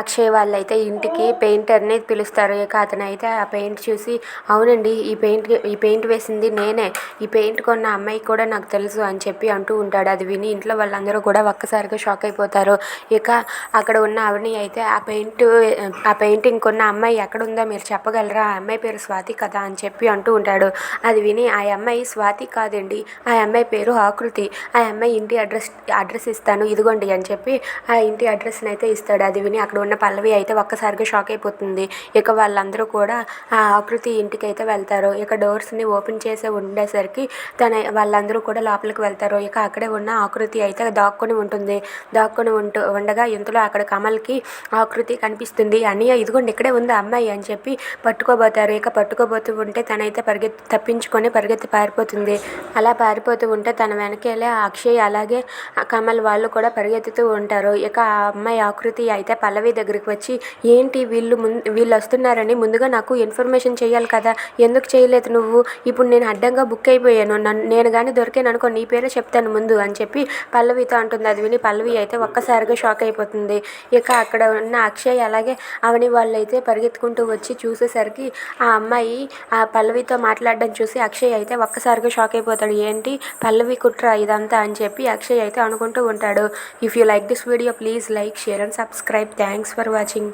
అక్షయ్ వాళ్ళైతే ఇంటికి పెయింటర్ని పిలుస్తారు. ఇక అతనైతే ఆ పెయింట్ చూసి, అవునండి ఈ పెయింట్ వేసింది నేనే, ఈ పెయింట్ కొన్న అమ్మాయి కూడా నాకు తెలుసు అని చెప్పి అంటూ ఉంటాడు. అది విని ఇంట్లో వాళ్ళందరూ కూడా ఒక్కసారిగా షాక్ అయిపోతారు. ఇక అక్కడ ఉన్న అవని అయితే ఆ పెయింటింగ్ కొన్న అమ్మాయి ఎక్కడుందో మీరు చెప్పగలరా, ఆ అమ్మాయి పేరు స్వాతి కదా అని చెప్పి అంటూ ఉంటాడు. అది విని ఆ అమ్మాయి స్వాతి కాదండి, ఆ అమ్మాయి పేరు ఆకృతి, ఆ అమ్మాయి ఇంటి అడ్రస్ ఇస్తాను ఇదిగోండి అని చెప్పి ఆ ఇంటి అడ్రస్ని అయితే ఇస్తాడు. అది విని అక్కడ ఉన్న పల్లవి అయితే ఒక్కసారిగా షాక్ అయిపోతుంది. ఇక వాళ్ళందరూ కూడా ఆ ఆకృతి ఇంటికి అయితే వెళ్తారు. ఇక డోర్స్ని ఓపెన్ చేసి ఉండేసరికి వాళ్ళందరూ కూడా లోపలికి వెళ్తారు. ఇక అక్కడే ఉన్న ఆకృతి అయితే దాక్కుని ఉంటుంది. దాక్కుని ఉండగా ఇంతలో అక్కడ కమల్కి ఆకృతి కనిపిస్తుంది. అన్నయ్య ఇదిగోండి ఇక్కడే ఉంది అమ్మాయి అని చెప్పి పట్టుకోబోతారు. ఇక పట్టుకోబోతూ ఉంటే తనైతే తప్పించుకొని పరిగెత్తి పారిపోతుంది. అలా పారిపోతూ ఉంటే తన వెనకేలే అక్షయ్ అలాగే కమల్ వాళ్ళు కూడా పరిగెత్తుతూ ఉంటారు. ఇక ఆ అమ్మాయి ఆకృతి అయితే పల్లవి దగ్గరికి వచ్చి, ఏంటి వీళ్ళు వస్తున్నారని ముందుగా నాకు ఇన్ఫర్మేషన్ చేయాలి కదా, ఎందుకు చేయలేదు నువ్వు, ఇప్పుడు నేను అడ్డంగా బుక్ అయిపోయాను, నేను కానీ దొరికాను అనుకో నీ పేరే చెప్తాను ముందు అని చెప్పి పల్లవితో అంటుంది. అది విని పల్లవి అయితే ఒక్కసారిగా షాక్ అయిపోతుంది. ఇక అక్కడ ఉన్న అక్షయ్ అలాగే అవని వాళ్ళైతే పరిగెత్తుకుంటూ వచ్చి చూసేసరికి ఆ అమ్మాయి ఆ పల్లవితో మాట్లాడడం చూసి అక్షయ్ అయితే ఒక్కసారిగా షాక్ అయిపోతాడు. ఏంటి పల్లవి కుట్ర ఇదంతా అని చెప్పి అక్షయ్ అయితే అనుకుంటూ ఉంటాడు. If you like this video please like, share and subscribe. Thanks for watching.